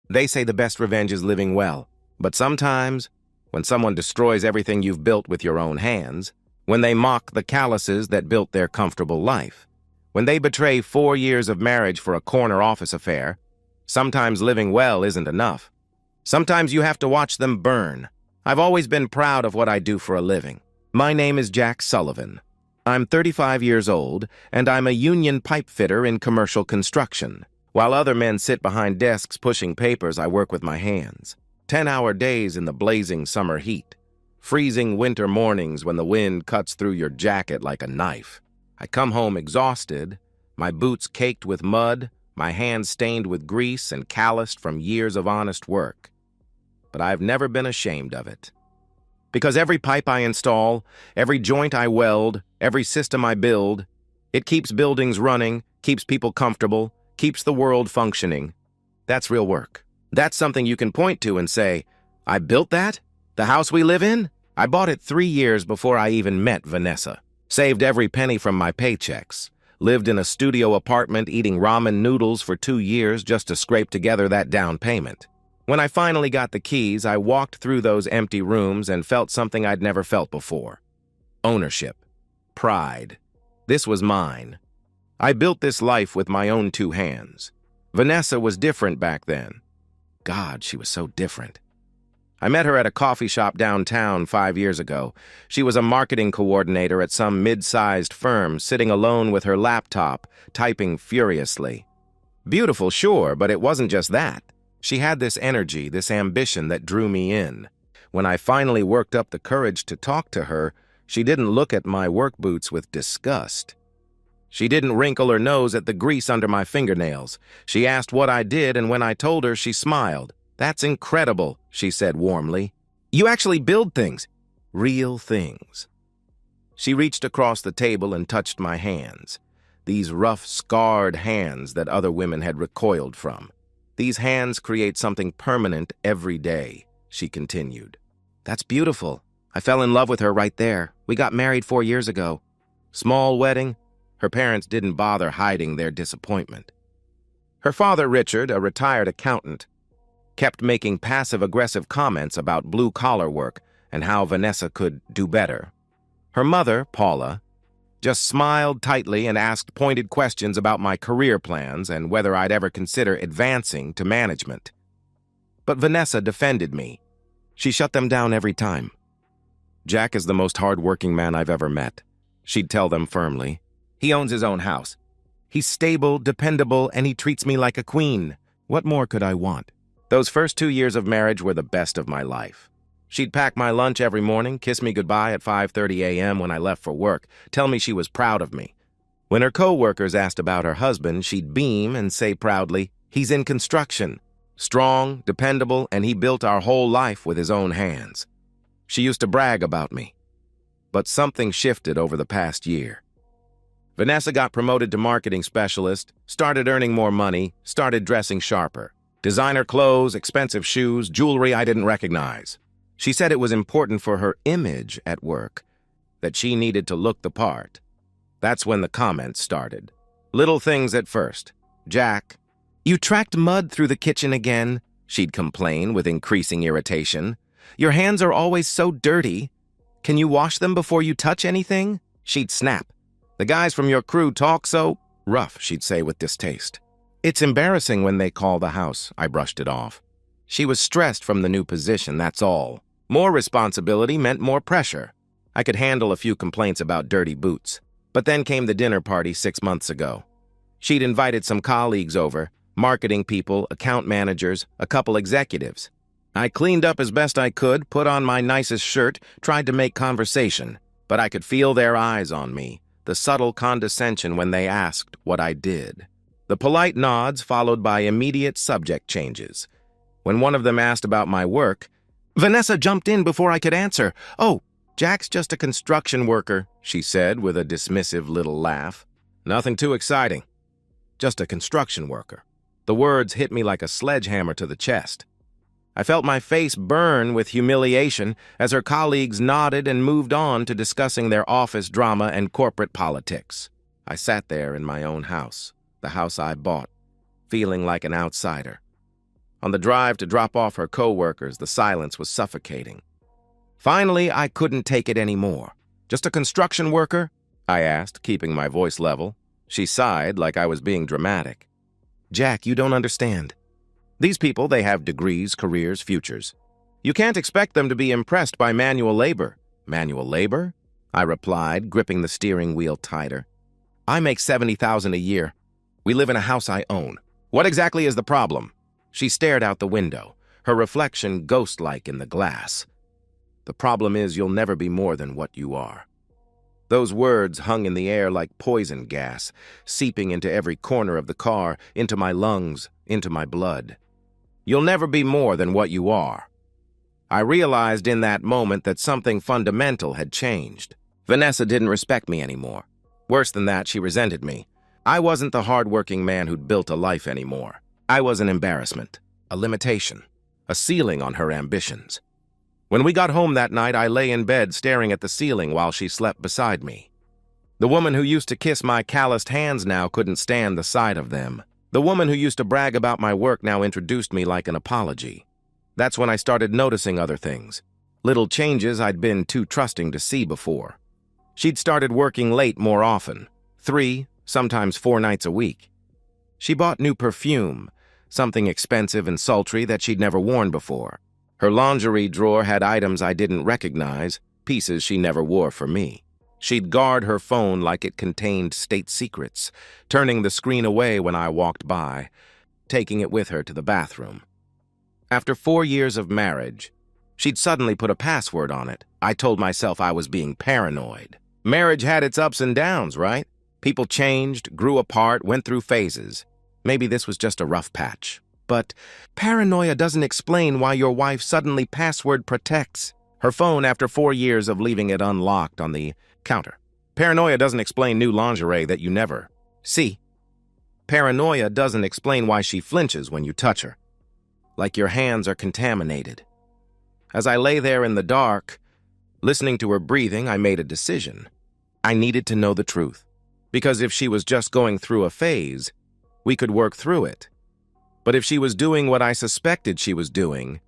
They say the best revenge is living well. But sometimes, when someone destroys everything you've built with your own hands, when they mock the calluses that built their comfortable life, when they betray 4 years of marriage for a corner office affair, sometimes living well isn't enough. Sometimes you have to watch them burn. I've always been proud of what I do for a living. My name is Jack Sullivan. I'm 35 years old, and I'm a union pipe fitter in commercial construction. While other men sit behind desks pushing papers, I work with my hands. 10-hour days in the blazing summer heat. Freezing winter mornings when the wind cuts through your jacket like a knife. I come home exhausted, my boots caked with mud, my hands stained with grease and calloused from years of honest work. But I've never been ashamed of it. Because every pipe I install, every joint I weld, every system I build, it keeps buildings running, keeps people comfortable, keeps the world functioning. That's real work. That's something you can point to and say, I built that? The house we live in? I bought it 3 years before I even met Vanessa. Saved every penny from my paychecks. Lived in a studio apartment eating ramen noodles for 2 years just to scrape together that down payment. When I finally got the keys, I walked through those empty rooms and felt something I'd never felt before. Ownership. Pride. This was mine. I built this life with my own 2 hands. Vanessa was different back then. God, she was so different. I met her at a coffee shop downtown 5 years ago. She was a marketing coordinator at some mid-sized firm, sitting alone with her laptop, typing furiously. Beautiful, sure, but it wasn't just that. She had this energy, this ambition that drew me in. When I finally worked up the courage to talk to her, she didn't look at my work boots with disgust. She didn't wrinkle her nose at the grease under my fingernails. She asked what I did, and when I told her, she smiled. That's incredible, she said warmly. You actually build things. Real things. She reached across the table and touched my hands. These rough, scarred hands that other women had recoiled from. These hands create something permanent every day, she continued. That's beautiful. I fell in love with her right there. We got married 4 years ago. Small wedding. Her parents didn't bother hiding their disappointment. Her father, Richard, a retired accountant, kept making passive-aggressive comments about blue-collar work and how Vanessa could do better. Her mother, Paula, just smiled tightly and asked pointed questions about my career plans and whether I'd ever consider advancing to management. But Vanessa defended me. She shut them down every time. Jack is the most hard-working man I've ever met, she'd tell them firmly. He owns his own house. He's stable, dependable, and he treats me like a queen. What more could I want? Those first 2 years of marriage were the best of my life. She'd pack my lunch every morning, kiss me goodbye at 5:30 a.m. when I left for work, tell me she was proud of me. When her co-workers asked about her husband, she'd beam and say proudly, he's in construction. Strong, dependable, and he built our whole life with his own hands. She used to brag about me. But something shifted over the past year. Vanessa got promoted to marketing specialist, started earning more money, started dressing sharper. Designer clothes, expensive shoes, jewelry I didn't recognize. She said it was important for her image at work, that she needed to look the part. That's when the comments started. Little things at first. Jack, you tracked mud through the kitchen again, she'd complain with increasing irritation. Your hands are always so dirty. Can you wash them before you touch anything? She'd snap. The guys from your crew talk so rough, she'd say with distaste. It's embarrassing when they call the house, I brushed it off. She was stressed from the new position, that's all. More responsibility meant more pressure. I could handle a few complaints about dirty boots. But then came the dinner party 6 months ago. She'd invited some colleagues over, marketing people, account managers, a couple executives. I cleaned up as best I could, put on my nicest shirt, tried to make conversation. But I could feel their eyes on me, the subtle condescension when they asked what I did. The polite nods followed by immediate subject changes. When one of them asked about my work, Vanessa jumped in before I could answer. Oh, Jack's just a construction worker, she said with a dismissive little laugh. Nothing too exciting. Just a construction worker. The words hit me like a sledgehammer to the chest. I felt my face burn with humiliation as her colleagues nodded and moved on to discussing their office drama and corporate politics. I sat there in my own house, the house I bought, feeling like an outsider. On the drive to drop off her coworkers, the silence was suffocating. Finally, I couldn't take it anymore. "Just a construction worker?" I asked, keeping my voice level. She sighed like I was being dramatic. "Jack, you don't understand. These people, they have degrees, careers, futures. You can't expect them to be impressed by manual labor." "Manual labor?" I replied, gripping the steering wheel tighter. "I make $70,000 a year. We live in a house I own. What exactly is the problem?" She stared out the window, her reflection ghost-like in the glass. "The problem is you'll never be more than what you are." Those words hung in the air like poison gas, seeping into every corner of the car, into my lungs, into my blood. You'll never be more than what you are. I realized in that moment that something fundamental had changed. Vanessa didn't respect me anymore. Worse than that, she resented me. I wasn't the hard-working man who'd built a life anymore. I was an embarrassment, a limitation, a ceiling on her ambitions. When we got home that night, I lay in bed staring at the ceiling while she slept beside me. The woman who used to kiss my calloused hands now couldn't stand the sight of them. The woman who used to brag about my work now introduced me like an apology. That's when I started noticing other things, little changes I'd been too trusting to see before. She'd started working late more often, 3, sometimes 4 nights a week. She bought new perfume, something expensive and sultry that she'd never worn before. Her lingerie drawer had items I didn't recognize, pieces she never wore for me. She'd guard her phone like it contained state secrets, turning the screen away when I walked by, taking it with her to the bathroom. After 4 years of marriage, she'd suddenly put a password on it. I told myself I was being paranoid. Marriage had its ups and downs, right? People changed, grew apart, went through phases. Maybe this was just a rough patch. But paranoia doesn't explain why your wife suddenly password protects her phone after 4 years of leaving it unlocked on the counter. Paranoia doesn't explain new lingerie that you never see. Paranoia doesn't explain why she flinches when you touch her, like your hands are contaminated. As I lay there in the dark, listening to her breathing, I made a decision. I needed to know the truth, because if she was just going through a phase, we could work through it. But if she was doing what I suspected she was doing,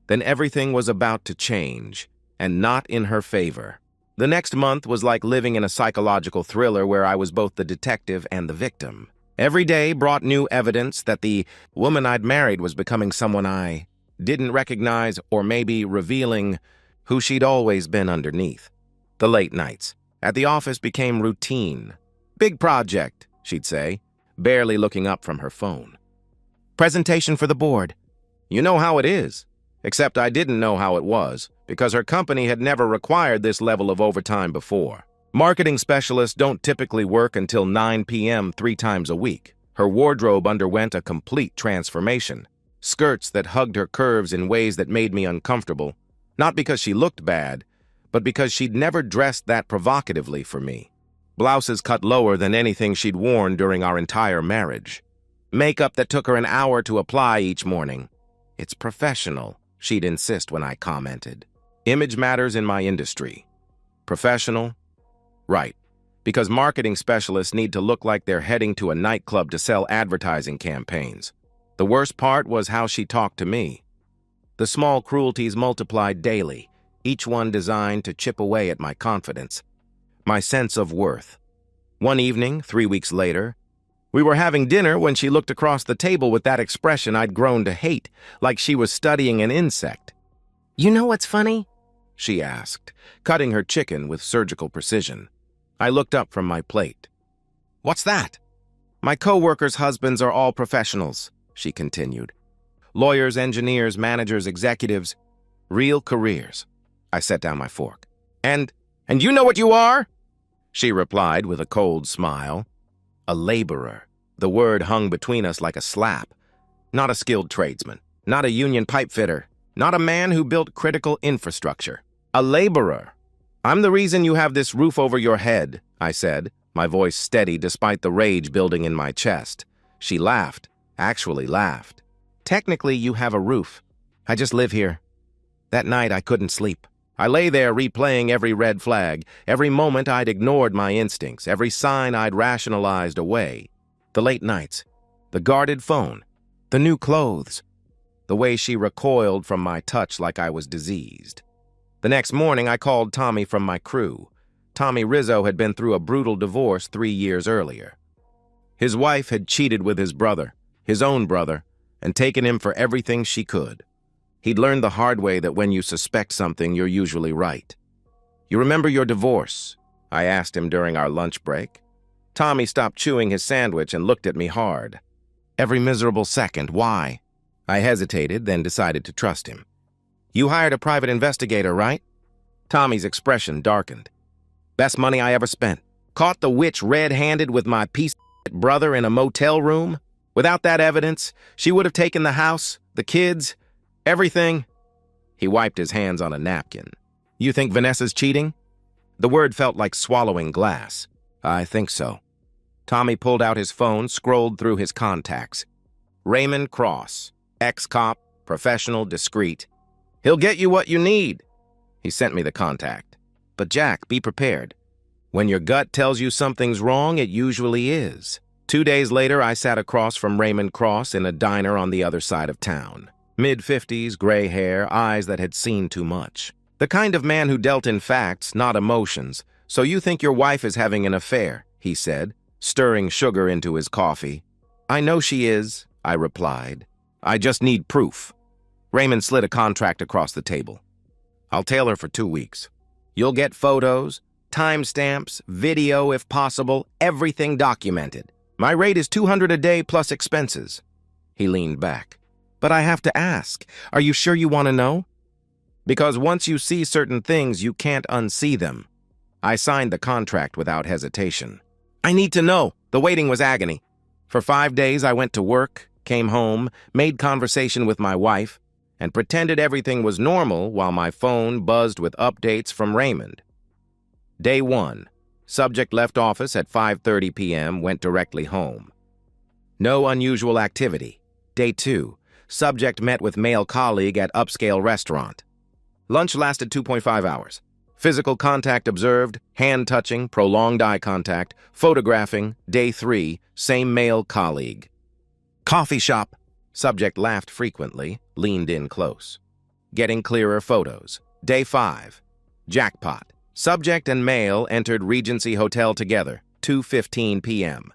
then everything was about to change, and not in her favor. The next month was like living in a psychological thriller where I was both the detective and the victim. Every day brought new evidence that the woman I'd married was becoming someone I didn't recognize, or maybe revealing who she'd always been underneath. The late nights at the office became routine. "Big project," she'd say, barely looking up from her phone. "Presentation for the board." You know how it is. Except I didn't know how it was, because her company had never required this level of overtime before. Marketing specialists don't typically work until 9 p.m. 3 times a week. Her wardrobe underwent a complete transformation. Skirts that hugged her curves in ways that made me uncomfortable, not because she looked bad, but because she'd never dressed that provocatively for me. Blouses cut lower than anything she'd worn during our entire marriage. Makeup that took her an hour to apply each morning. "It's professional," she'd insist when I commented. Image matters in my industry. Professional? Right. Because marketing specialists need to look like they're heading to a nightclub to sell advertising campaigns. The worst part was how she talked to me. The small cruelties multiplied daily, each one designed to chip away at my confidence, my sense of worth. One evening, 3 weeks later, we were having dinner when she looked across the table with that expression I'd grown to hate, like she was studying an insect. "You know what's funny?" she asked, cutting her chicken with surgical precision. I looked up from my plate. "What's that?" "My co-workers' husbands are all professionals," she continued. "Lawyers, engineers, managers, executives, real careers." I set down my fork. And you know what you are?" she replied with a cold smile. "A laborer." The word hung between us like a slap. Not a skilled tradesman, not a union pipe fitter, not a man who built critical infrastructure. A laborer. "I'm the reason you have this roof over your head," I said, my voice steady despite the rage building in my chest. She laughed, actually laughed. "Technically, you have a roof. I just live here." That night, I couldn't sleep. I lay there replaying every red flag, every moment I'd ignored my instincts, every sign I'd rationalized away. The late nights, the guarded phone, the new clothes. the way she recoiled from my touch like I was diseased. The next morning, I called Tommy from my crew. Tommy Rizzo had been through a brutal divorce 3 years earlier. His wife had cheated with his brother, his own brother, and taken him for everything she could. He'd learned the hard way that when you suspect something, you're usually right. "You remember your divorce?" I asked him during our lunch break. Tommy stopped chewing his sandwich and looked at me hard. "Every miserable second. Why?" I hesitated, then decided to trust him. "You hired a private investigator, right?" Tommy's expression darkened. "Best money I ever spent. Caught the witch red-handed with my piece of brother in a motel room. Without that evidence, she would have taken the house, the kids, everything." He wiped his hands on a napkin. "You think Vanessa's cheating?" The word felt like swallowing glass. "I think so." Tommy pulled out his phone, scrolled through his contacts. Raymond Cross, ex-cop, professional, discreet. "He'll get you what you need." He sent me the contact. "But Jack, be prepared. When your gut tells you something's wrong, it usually is." 2 days later, I sat across from Raymond Cross in a diner on the other side of town. Mid-50s, gray hair, eyes that had seen too much. The kind of man who dealt in facts, not emotions. "So you think your wife is having an affair," he said, stirring sugar into his coffee. "I know she is," I replied. "I just need proof." Raymond slid a contract across the table. "I'll tail her for 2 weeks. You'll get photos, timestamps, video if possible, everything documented. My rate is $200 a day plus expenses." He leaned back. "But I have to ask, are you sure you want to know?" "Because once you see certain things, you can't unsee them." I signed the contract without hesitation. "I need to know." The waiting was agony. For 5 days, I went to work, came home, made conversation with my wife, and pretended everything was normal while my phone buzzed with updates from Raymond. Day 1. Subject left office at 5:30 p.m., went directly home. No unusual activity. Day 2. Subject met with male colleague at upscale restaurant. Lunch lasted 2.5 hours. Physical contact observed, hand-touching, prolonged eye contact, photographing. Day 3, same male colleague. Coffee shop. Subject laughed frequently, leaned in close. Getting clearer photos. Day 5. Jackpot. Subject and male entered Regency Hotel together, 2:15 p.m.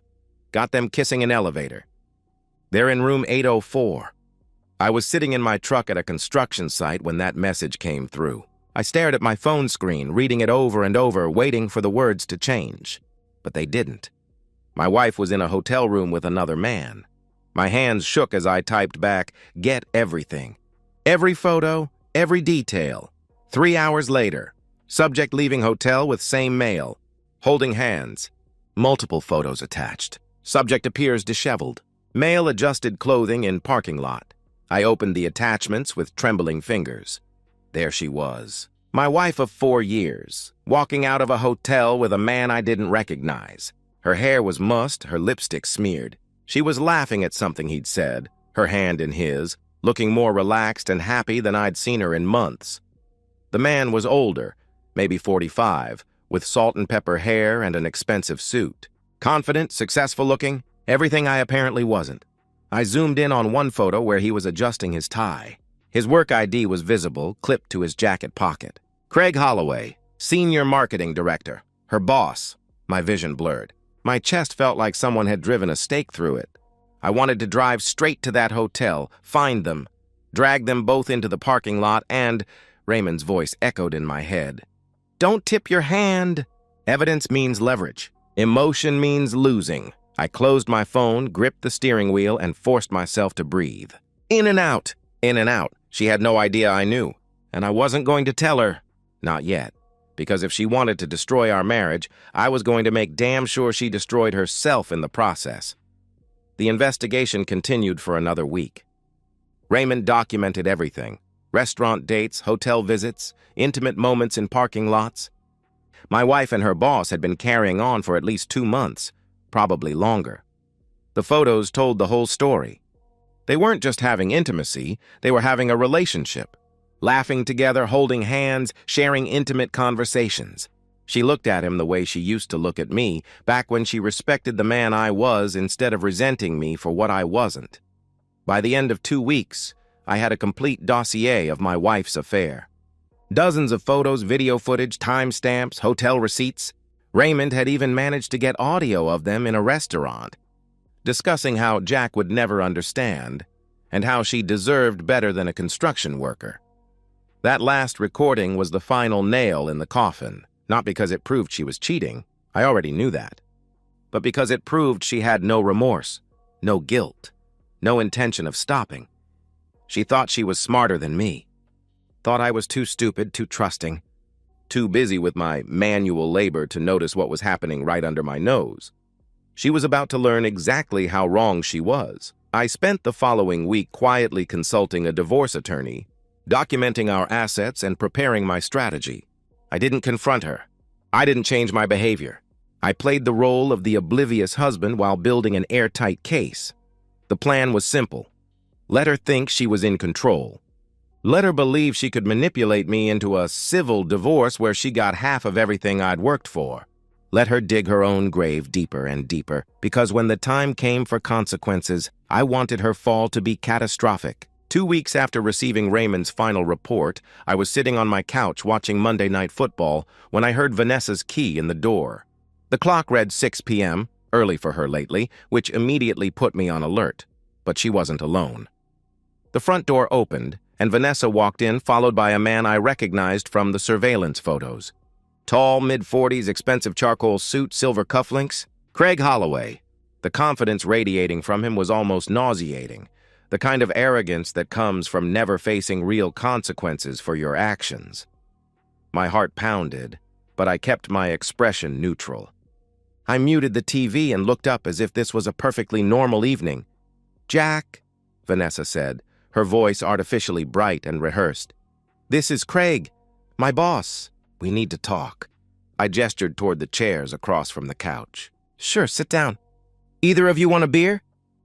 Got them kissing in elevator. They're in room 804. I was sitting in my truck at a construction site when that message came through. I stared at my phone screen, reading it over and over, waiting for the words to change. But they didn't. My wife was in a hotel room with another man. My hands shook as I typed back, "Get everything. Every photo, every detail." 3 hours later, subject leaving hotel with same male, holding hands. Multiple photos attached. Subject appears disheveled. Male adjusted clothing in parking lot. I opened the attachments with trembling fingers. There she was, my wife of 4 years, walking out of a hotel with a man I didn't recognize. Her hair was mussed, her lipstick smeared. She was laughing at something he'd said, her hand in his, looking more relaxed and happy than I'd seen her in months. The man was older, maybe 45, with salt and pepper hair and an expensive suit. Confident, successful looking, everything I apparently wasn't. I zoomed in on one photo where he was adjusting his tie. His work ID was visible, clipped to his jacket pocket. Craig Holloway, Senior Marketing Director. Her boss. My vision blurred. My chest felt like someone had driven a stake through it. I wanted to drive straight to that hotel, find them, drag them both into the parking lot, and Raymond's voice echoed in my head. "Don't tip your hand." Evidence means leverage. Emotion means losing. I closed my phone, gripped the steering wheel, and forced myself to breathe. In and out. In and out. She had no idea I knew. And I wasn't going to tell her. Not yet. Because if she wanted to destroy our marriage, I was going to make damn sure she destroyed herself in the process. The investigation continued for another week. Raymond documented everything. Restaurant dates, hotel visits, intimate moments in parking lots. My wife and her boss had been carrying on for at least 2 months, probably longer. The photos told the whole story. They weren't just having intimacy, they were having a relationship. Laughing together, holding hands, sharing intimate conversations. She looked at him the way she used to look at me, back when she respected the man I was instead of resenting me for what I wasn't. By the end of 2 weeks, I had a complete dossier of my wife's affair. Dozens of photos, video footage, timestamps, hotel receipts. Raymond had even managed to get audio of them in a restaurant, discussing how Jack would never understand and how she deserved better than a construction worker. That last recording was the final nail in the coffin, not because it proved she was cheating, I already knew that, but because it proved she had no remorse, no guilt, no intention of stopping. She thought she was smarter than me, thought I was too stupid, too trusting, too busy with my manual labor to notice what was happening right under my nose. She was about to learn exactly how wrong she was. I spent the following week quietly consulting a divorce attorney, documenting our assets and preparing my strategy. I didn't confront her. I didn't change my behavior. I played the role of the oblivious husband while building an airtight case. The plan was simple. Let her think she was in control. Let her believe she could manipulate me into a civil divorce where she got half of everything I'd worked for. Let her dig her own grave deeper and deeper, because when the time came for consequences, I wanted her fall to be catastrophic. 2 weeks after receiving Raymond's final report, I was sitting on my couch watching Monday Night Football when I heard Vanessa's key in the door. The clock read 6 p.m., early for her lately, which immediately put me on alert. But she wasn't alone. The front door opened, and Vanessa walked in, followed by a man I recognized from the surveillance photos. Tall, mid-40s, expensive charcoal suit, silver cufflinks. Craig Holloway. The confidence radiating from him was almost nauseating. The kind of arrogance that comes from never facing real consequences for your actions. My heart pounded, but I kept my expression neutral. I muted the TV and looked up as if this was a perfectly normal evening. "Jack," Vanessa said, her voice artificially bright and rehearsed. "This is Craig, my boss. We need to talk." I gestured toward the chairs across from the couch. "Sure, sit down. Either of you want a beer?"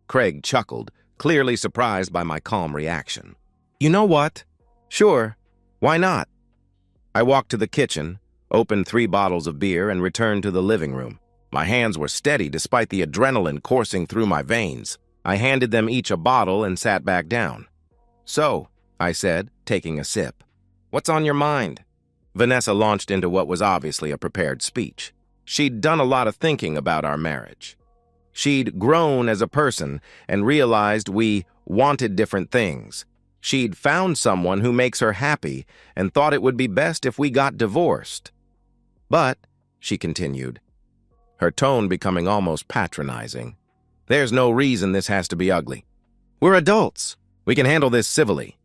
Craig chuckled, clearly surprised by my calm reaction. "You know what? Sure. Why not?" I walked to the kitchen, opened 3 bottles of beer, and returned to the living room. My hands were steady despite the adrenaline coursing through my veins. I handed them each a bottle and sat back down. "So," I said, taking a sip, "what's on your mind?" Vanessa launched into what was obviously a prepared speech. She'd done a lot of thinking about our marriage. She'd grown as a person and realized we wanted different things. She'd found someone who makes her happy and thought it would be best if we got divorced. "But," she continued, her tone becoming almost patronizing, "there's no reason this has to be ugly. We're adults. We can handle this civilly."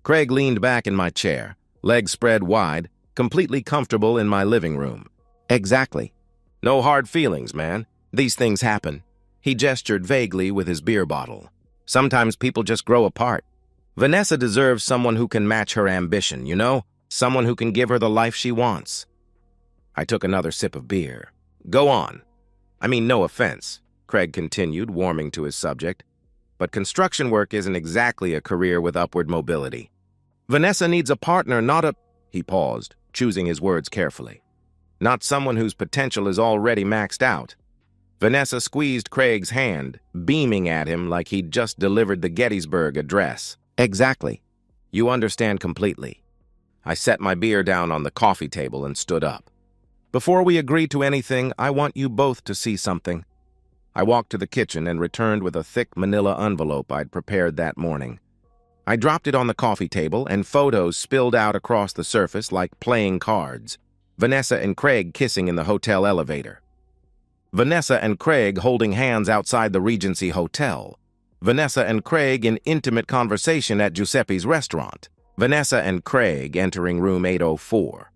Craig leaned back in my chair, legs spread wide, completely comfortable in my living room. "Exactly. No hard feelings, man. These things happen." He gestured vaguely with his beer bottle. "Sometimes people just grow apart. Vanessa deserves someone who can match her ambition, you know? Someone who can give her the life she wants." I took another sip of beer. "Go on. I mean, no offense," Craig continued, warming to his subject, "but construction work isn't exactly a career with upward mobility. Vanessa needs a partner, not a—" He paused, choosing his words carefully. "Not someone whose potential is already maxed out." Vanessa squeezed Craig's hand, beaming at him like he'd just delivered the Gettysburg Address. "Exactly. You understand completely." I set my beer down on the coffee table and stood up. "Before we agree to anything, I want you both to see something." I walked to the kitchen and returned with a thick manila envelope I'd prepared that morning. I dropped it on the coffee table, and photos spilled out across the surface like playing cards. Vanessa and Craig kissing in the hotel elevator. Vanessa and Craig holding hands outside the Regency Hotel. Vanessa and Craig in intimate conversation at Giuseppe's restaurant. Vanessa and Craig entering room 804.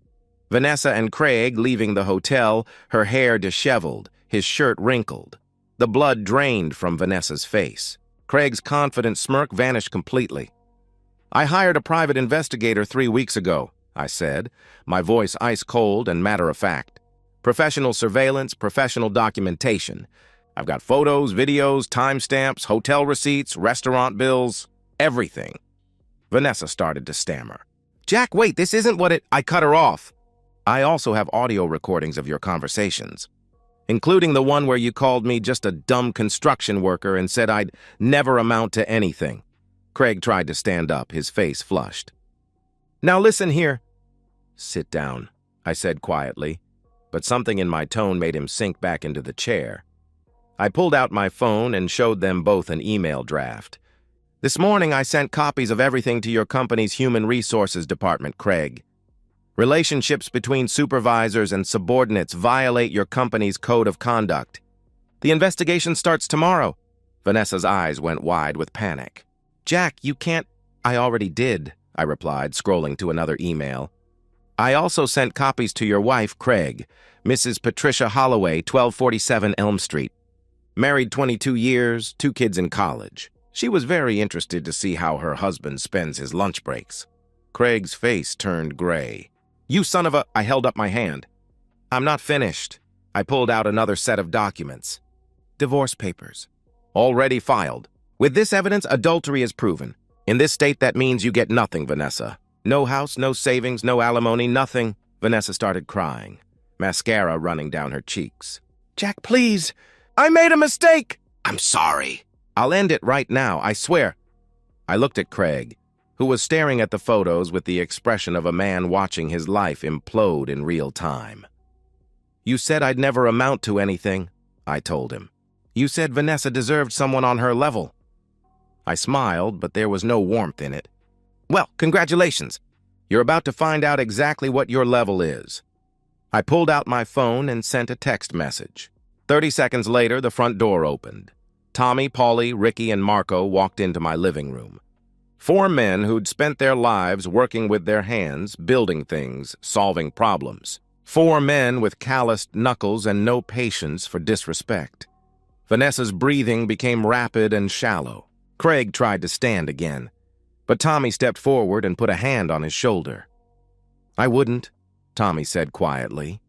Vanessa and Craig leaving the hotel, her hair disheveled, his shirt wrinkled. The blood drained from Vanessa's face. Craig's confident smirk vanished completely. "I hired a private investigator 3 weeks ago," I said, my voice ice-cold and matter-of-fact. "Professional surveillance, professional documentation. I've got photos, videos, timestamps, hotel receipts, restaurant bills, everything." Vanessa started to stammer. "Jack, wait, this isn't what it—" I cut her off. "I also have audio recordings of your conversations, including the one where you called me just a dumb construction worker and said I'd never amount to anything. Craig tried to stand up, his face flushed. "Now listen here." "Sit down," I said quietly, but something in my tone made him sink back into the chair. I pulled out my phone and showed them both an email draft. "This morning I sent copies of everything to your company's Human Resources Department, Craig. Relationships between supervisors and subordinates violate your company's code of conduct. The investigation starts tomorrow." Vanessa's eyes went wide with panic. "Jack, you can't—" "I already did," I replied, scrolling to another email. "I also sent copies to your wife, Craig, Mrs. Patricia Holloway, 1247 Elm Street. Married 22 years, 2 kids in college. She was very interested to see how her husband spends his lunch breaks." Craig's face turned gray. "You son of a—" I held up my hand. "I'm not finished." I pulled out another set of documents. "Divorce papers. Already filed. With this evidence, adultery is proven. In this state, that means you get nothing, Vanessa. No house, no savings, no alimony, nothing." Vanessa started crying, mascara running down her cheeks. "Jack, please. I made a mistake." "I'm sorry." "I'll end it right now, I swear." I looked at Craig, who was staring at the photos with the expression of a man watching his life implode in real time. "You said I'd never amount to anything," I told him. "You said Vanessa deserved someone on her level." I smiled, but there was no warmth in it. "Well, congratulations. You're about to find out exactly what your level is." I pulled out my phone and sent a text message. 30 seconds later, the front door opened. Tommy, Paulie, Ricky, and Marco walked into my living room. 4 men who'd spent their lives working with their hands, building things, solving problems. 4 men with calloused knuckles and no patience for disrespect. Vanessa's breathing became rapid and shallow. Craig tried to stand again, but Tommy stepped forward and put a hand on his shoulder. "I wouldn't," Tommy said quietly.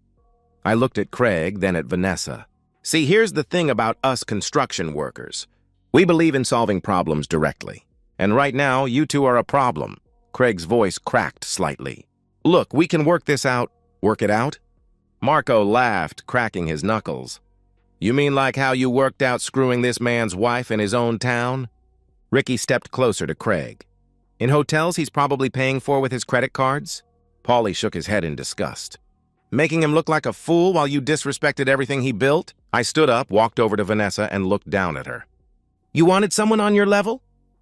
I looked at Craig, then at Vanessa. "See, here's the thing about us construction workers. We believe in solving problems directly. And right now, you two are a problem." Craig's voice cracked slightly. "Look, we can work this out." "Work it out?" Marco laughed, cracking his knuckles. "You mean like how you worked out screwing this man's wife in his own town?" Ricky stepped closer to Craig. "In hotels he's probably paying for with his credit cards?" Paulie shook his head in disgust. "Making him look like a fool while you disrespected everything he built?" I stood up, walked over to Vanessa, and looked down at her. "You wanted someone on your level?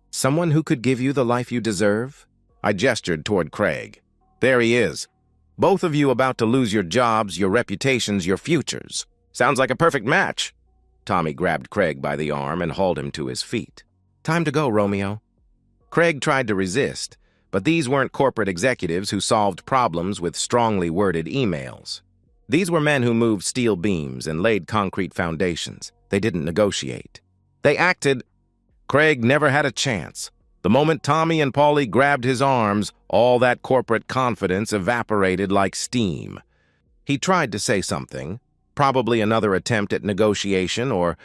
Someone who could give you the life you deserve?" I gestured toward Craig. "There he is. Both of you about to lose your jobs, your reputations, your futures. Sounds like a perfect match." Tommy grabbed Craig by the arm and hauled him to his feet. "Time to go, Romeo." Craig tried to resist, but these weren't corporate executives who solved problems with strongly worded emails. These were men who moved steel beams and laid concrete foundations. They didn't negotiate. They acted. Craig never had a chance. The moment Tommy and Paulie grabbed his arms, all that corporate confidence evaporated like steam. He tried to say something, probably another attempt at negotiation or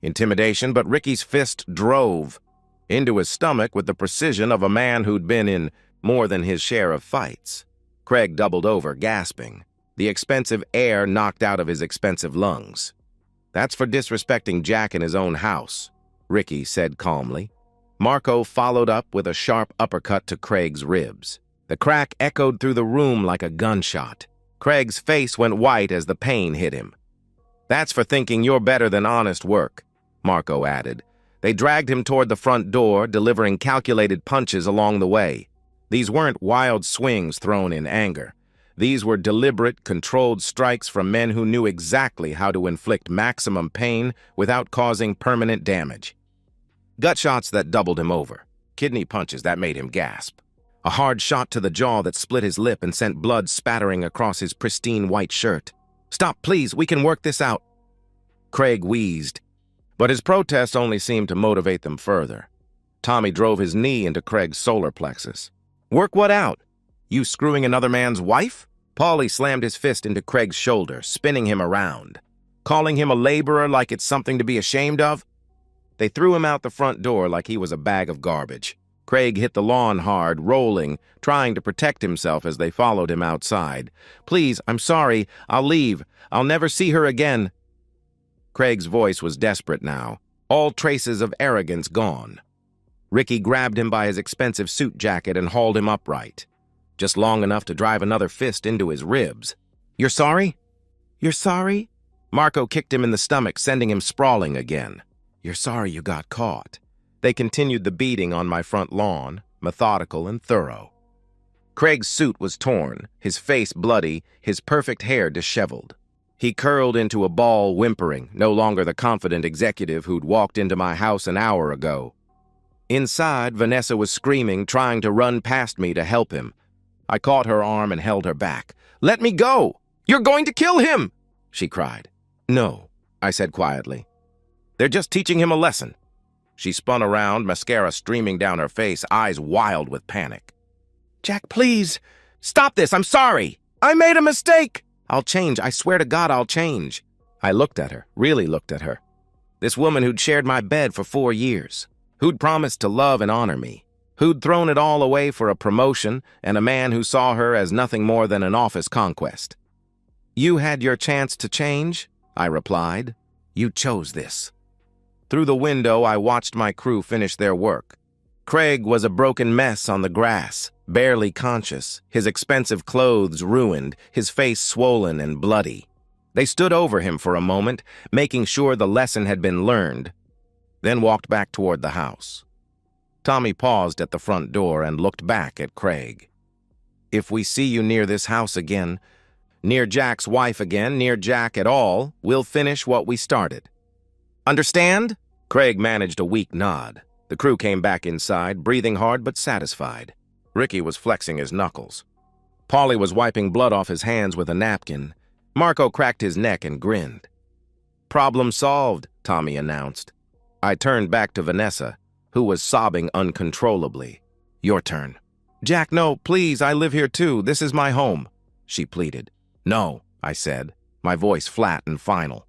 intimidation, but Ricky's fist drove into his stomach with the precision of a man who'd been in more than his share of fights. Craig doubled over, gasping. The expensive air knocked out of his expensive lungs. "That's for disrespecting Jack in his own house," Ricky said calmly. Marco followed up with a sharp uppercut to Craig's ribs. The crack echoed through the room like a gunshot. Craig's face went white as the pain hit him. "That's for thinking you're better than honest work," Marco added. They dragged him toward the front door, delivering calculated punches along the way. These weren't wild swings thrown in anger. These were deliberate, controlled strikes from men who knew exactly how to inflict maximum pain without causing permanent damage. Gut shots that doubled him over. Kidney punches that made him gasp. A hard shot to the jaw that split his lip and sent blood spattering across his pristine white shirt. "Stop, please, we can work this out." Craig wheezed, but his protest only seemed to motivate them further. Tommy drove his knee into Craig's solar plexus. "Work what out? You screwing another man's wife?" Paulie slammed his fist into Craig's shoulder, spinning him around. "Calling him a laborer like it's something to be ashamed of?" They threw him out the front door like he was a bag of garbage. Craig hit the lawn hard, rolling, trying to protect himself as they followed him outside. "Please, I'm sorry. I'll leave. I'll never see her again." Craig's voice was desperate now, all traces of arrogance gone. Ricky grabbed him by his expensive suit jacket and hauled him upright, just long enough to drive another fist into his ribs. "You're sorry? You're sorry?" Marco kicked him in the stomach, sending him sprawling again. "You're sorry you got caught." They continued the beating on my front lawn, methodical and thorough. Craig's suit was torn, his face bloody, his perfect hair disheveled. He curled into a ball, whimpering, no longer the confident executive who'd walked into my house an hour ago. Inside, Vanessa was screaming, trying to run past me to help him. I caught her arm and held her back. "Let me go! You're going to kill him!" she cried. "No," I said quietly. "They're just teaching him a lesson." She spun around, mascara streaming down her face, eyes wild with panic. "Jack, please! Stop this! I'm sorry! I made a mistake! I'll change. I swear to God I'll change." I looked at her, really looked at her. This woman who'd shared my bed for 4 years, who'd promised to love and honor me, who'd thrown it all away for a promotion and a man who saw her as nothing more than an office conquest. "You had your chance to change," I replied. "You chose this." Through the window, I watched my crew finish their work. Craig was a broken mess on the grass, barely conscious, his expensive clothes ruined, his face swollen and bloody. They stood over him for a moment, making sure the lesson had been learned, then walked back toward the house. Tommy paused at the front door and looked back at Craig. "If we see you near this house again, near Jack's wife again, near Jack at all, we'll finish what we started. Understand?" Craig managed a weak nod. The crew came back inside, breathing hard but satisfied. Ricky was flexing his knuckles. Paulie was wiping blood off his hands with a napkin. Marco cracked his neck and grinned. "Problem solved," Tommy announced. I turned back to Vanessa, who was sobbing uncontrollably. "Your turn." "Jack, no, please, I live here too. This is my home," she pleaded. "No," I said, my voice flat and final.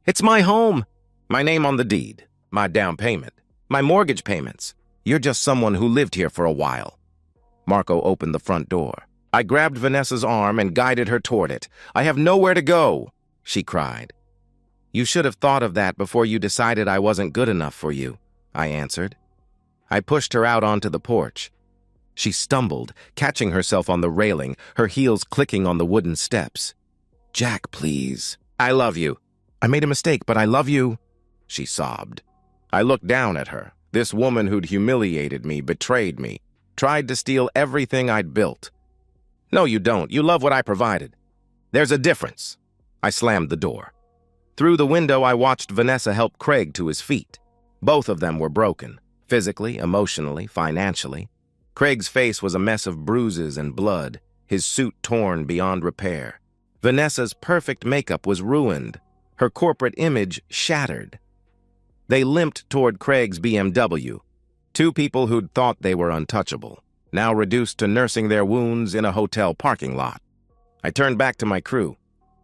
"It's my home. My name on the deed, my down payment, my mortgage payments. You're just someone who lived here for a while." Marco opened the front door. I grabbed Vanessa's arm and guided her toward it. "I have nowhere to go," she cried. "You should have thought of that before you decided I wasn't good enough for you," I answered. I pushed her out onto the porch. She stumbled, catching herself on the railing, her heels clicking on the wooden steps. "Jack, please. I love you. I made a mistake, but I love you," she sobbed. I looked down at her, this woman who'd humiliated me, betrayed me, tried to steal everything I'd built. "No, you don't. You love what I provided. There's a difference." I slammed the door. Through the window, I watched Vanessa help Craig to his feet. Both of them were broken, physically, emotionally, financially. Craig's face was a mess of bruises and blood, his suit torn beyond repair. Vanessa's perfect makeup was ruined, her corporate image shattered. They limped toward Craig's BMW, two people who'd thought they were untouchable, now reduced to nursing their wounds in a hotel parking lot. I turned back to my crew.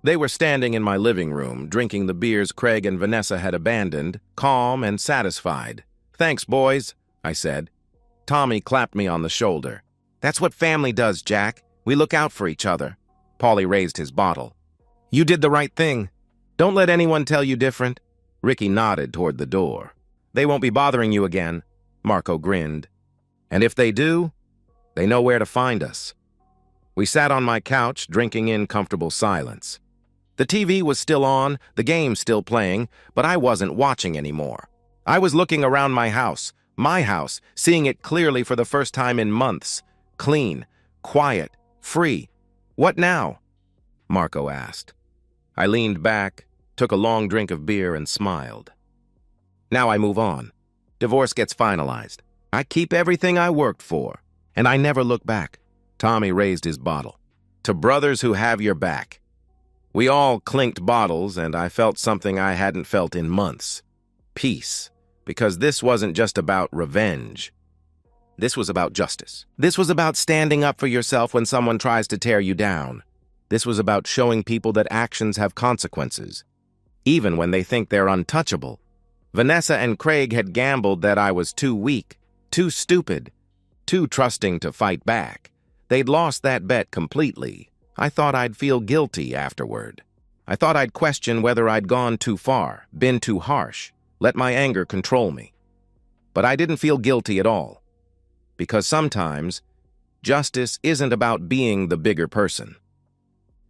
They were standing in my living room, drinking the beers Craig and Vanessa had abandoned, calm and satisfied. "Thanks, boys," I said. Tommy clapped me on the shoulder. "That's what family does, Jack. We look out for each other." Paulie raised his bottle. "You did the right thing. Don't let anyone tell you different." Ricky nodded toward the door. "They won't be bothering you again," Marco grinned. "And if they do, they know where to find us." We sat on my couch, drinking in comfortable silence. The TV was still on, the game still playing, but I wasn't watching anymore. I was looking around my house, seeing it clearly for the first time in months. Clean, quiet, free. "What now?" Marco asked. I leaned back, took a long drink of beer, and smiled. "Now I move on. Divorce gets finalized. I keep everything I worked for, and I never look back." Tommy raised his bottle. "To brothers who have your back." We all clinked bottles, and I felt something I hadn't felt in months. Peace. Because this wasn't just about revenge. This was about justice. This was about standing up for yourself when someone tries to tear you down. This was about showing people that actions have consequences, even when they think they're untouchable. Vanessa and Craig had gambled that I was too weak, too stupid, too trusting to fight back. They'd lost that bet completely. I thought I'd feel guilty afterward. I thought I'd question whether I'd gone too far, been too harsh, let my anger control me. But I didn't feel guilty at all. Because sometimes, justice isn't about being the bigger person.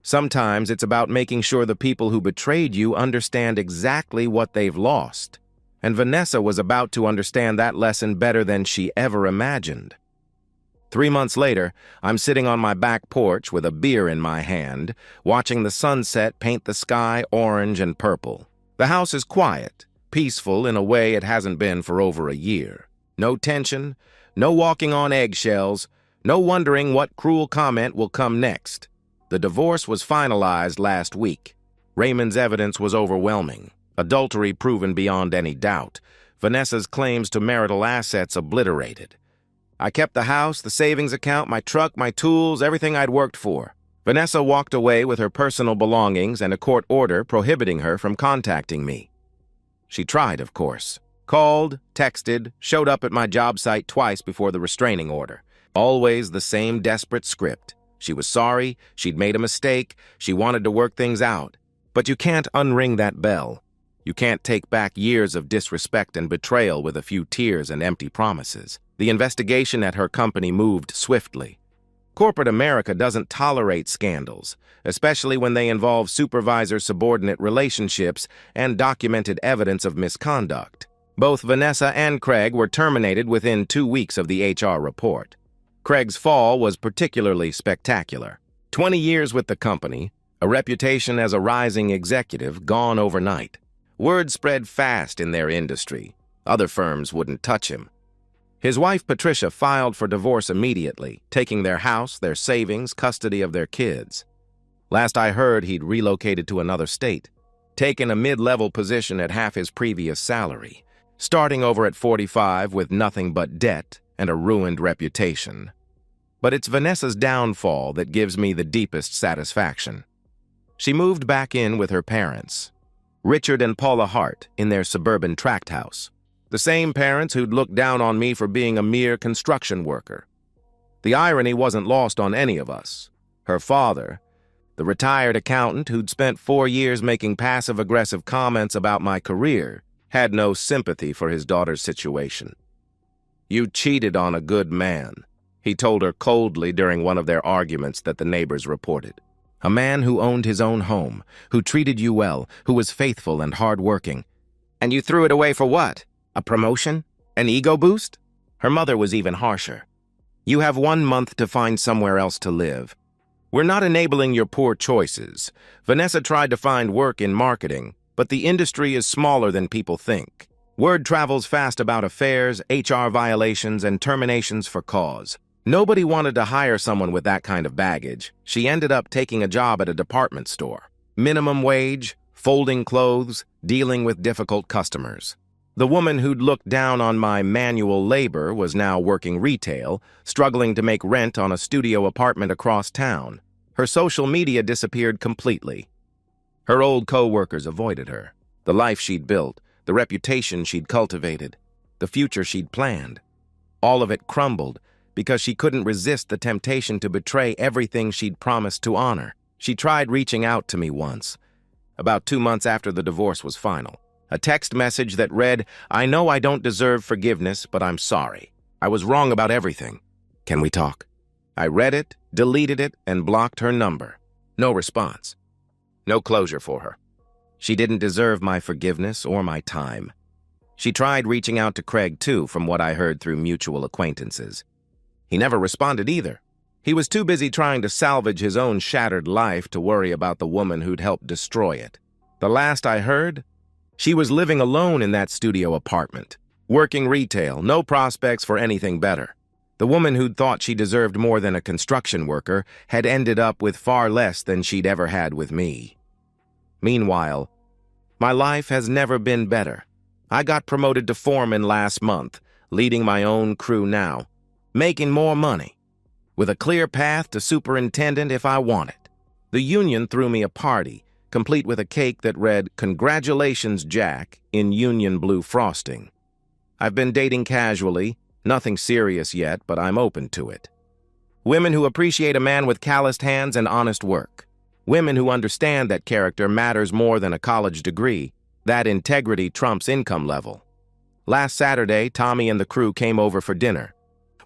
Sometimes it's about making sure the people who betrayed you understand exactly what they've lost. And Vanessa was about to understand that lesson better than she ever imagined. 3 months later, I'm sitting on my back porch with a beer in my hand, watching the sunset paint the sky orange and purple. The house is quiet, peaceful in a way it hasn't been for over a year. No tension, no walking on eggshells, no wondering what cruel comment will come next. The divorce was finalized last week. Raymond's evidence was overwhelming. Adultery proven beyond any doubt. Vanessa's claims to marital assets obliterated. I kept the house, the savings account, my truck, my tools, everything I'd worked for. Vanessa walked away with her personal belongings and a court order prohibiting her from contacting me. She tried, of course. Called, texted, showed up at my job site twice before the restraining order. Always the same desperate script. She was sorry, she'd made a mistake, she wanted to work things out. But you can't unring that bell. You can't take back years of disrespect and betrayal with a few tears and empty promises. The investigation at her company moved swiftly. Corporate America doesn't tolerate scandals, especially when they involve supervisor-subordinate relationships and documented evidence of misconduct. Both Vanessa and Craig were terminated within 2 weeks of the HR report. Craig's fall was particularly spectacular. 20 years with the company, a reputation as a rising executive gone overnight. Word spread fast in their industry. Other firms wouldn't touch him. His wife, Patricia, filed for divorce immediately, taking their house, their savings, custody of their kids. Last I heard, he'd relocated to another state, taken a mid-level position at half his previous salary, starting over at 45 with nothing but debt and a ruined reputation. But it's Vanessa's downfall that gives me the deepest satisfaction. She moved back in with her parents, Richard and Paula Hart, in their suburban tract house. The same parents who'd looked down on me for being a mere construction worker. The irony wasn't lost on any of us. Her father, the retired accountant who'd spent 4 years making passive-aggressive comments about my career, had no sympathy for his daughter's situation. "You cheated on a good man," he told her coldly during one of their arguments that the neighbors reported. "A man who owned his own home, who treated you well, who was faithful and hard-working. And you threw it away for what? A promotion? An ego boost?" Her mother was even harsher. "You have 1 month to find somewhere else to live. We're not enabling your poor choices." Vanessa tried to find work in marketing, but the industry is smaller than people think. Word travels fast about affairs, HR violations, and terminations for cause. Nobody wanted to hire someone with that kind of baggage. She ended up taking a job at a department store. Minimum wage, folding clothes, dealing with difficult customers. The woman who'd looked down on my manual labor was now working retail, struggling to make rent on a studio apartment across town. Her social media disappeared completely. Her old co-workers avoided her. The life she'd built, the reputation she'd cultivated, the future she'd planned. All of it crumbled because she couldn't resist the temptation to betray everything she'd promised to honor. She tried reaching out to me once, about 2 months after the divorce was final. A text message that read, "I know I don't deserve forgiveness, but I'm sorry. I was wrong about everything. Can we talk?" I read it, deleted it, and blocked her number. No response. No closure for her. She didn't deserve my forgiveness or my time. She tried reaching out to Craig too, from what I heard through mutual acquaintances. He never responded either. He was too busy trying to salvage his own shattered life to worry about the woman who'd helped destroy it. The last I heard, she was living alone in that studio apartment, working retail, no prospects for anything better. The woman who'd thought she deserved more than a construction worker had ended up with far less than she'd ever had with me. Meanwhile, my life has never been better. I got promoted to foreman last month, leading my own crew now, making more money, with a clear path to superintendent if I want it. The union threw me a party, complete with a cake that read, "Congratulations, Jack," in union blue frosting. I've been dating casually, nothing serious yet, but I'm open to it. Women who appreciate a man with calloused hands and honest work. Women who understand that character matters more than a college degree, that integrity trumps income level. Last Saturday, Tommy and the crew came over for dinner.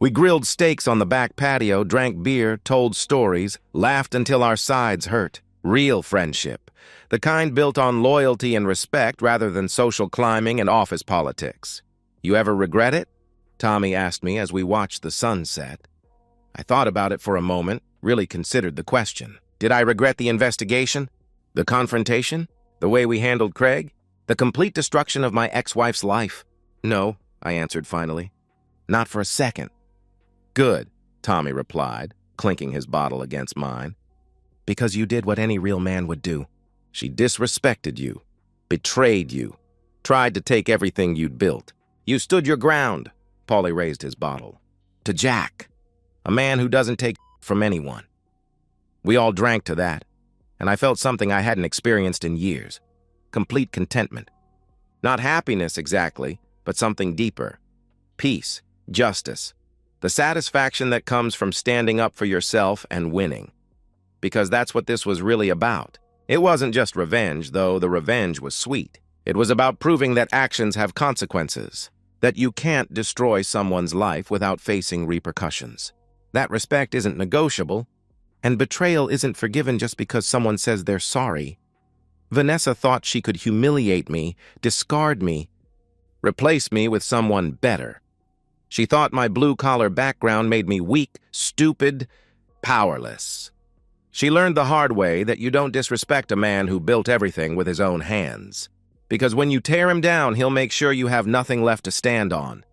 We grilled steaks on the back patio, drank beer, told stories, laughed until our sides hurt. Real friendship. The kind built on loyalty and respect rather than social climbing and office politics. You ever regret it? Tommy asked me as we watched the sun set. I thought about it for a moment, really considered the question. Did I regret the investigation? The confrontation? The way we handled Craig? The complete destruction of my ex-wife's life? No, I answered finally. Not for a second. Good, Tommy replied, clinking his bottle against mine. Because you did what any real man would do. She disrespected you, betrayed you, tried to take everything you'd built. You stood your ground, Paulie raised his bottle. To Jack, a man who doesn't take from anyone. We all drank to that, and I felt something I hadn't experienced in years. Complete contentment. Not happiness exactly, but something deeper. Peace, justice, the satisfaction that comes from standing up for yourself and winning. Because that's what this was really about. It wasn't just revenge, though the revenge was sweet. It was about proving that actions have consequences, that you can't destroy someone's life without facing repercussions. That respect isn't negotiable, and betrayal isn't forgiven just because someone says they're sorry. Vanessa thought she could humiliate me, discard me, replace me with someone better. She thought my blue-collar background made me weak, stupid, powerless. She learned the hard way that you don't disrespect a man who built everything with his own hands. Because when you tear him down, he'll make sure you have nothing left to stand on.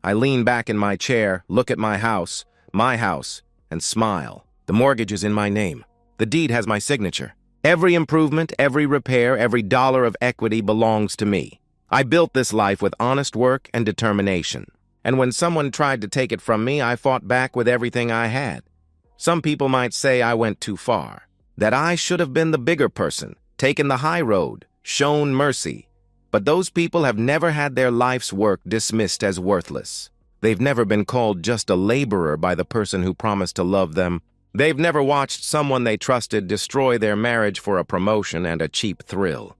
I lean back in my chair, look at my house, and smile. The mortgage is in my name. The deed has my signature. Every improvement, every repair, every dollar of equity belongs to me. I built this life with honest work and determination. And when someone tried to take it from me, I fought back with everything I had. Some people might say I went too far, that I should have been the bigger person, taken the high road, shown mercy. But those people have never had their life's work dismissed as worthless. They've never been called just a laborer by the person who promised to love them. They've never watched someone they trusted destroy their marriage for a promotion and a cheap thrill.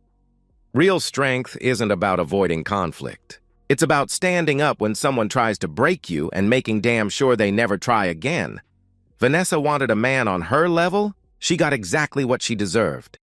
Real strength isn't about avoiding conflict. It's about standing up when someone tries to break you and making damn sure they never try again. Vanessa wanted a man on her level. She got exactly what she deserved.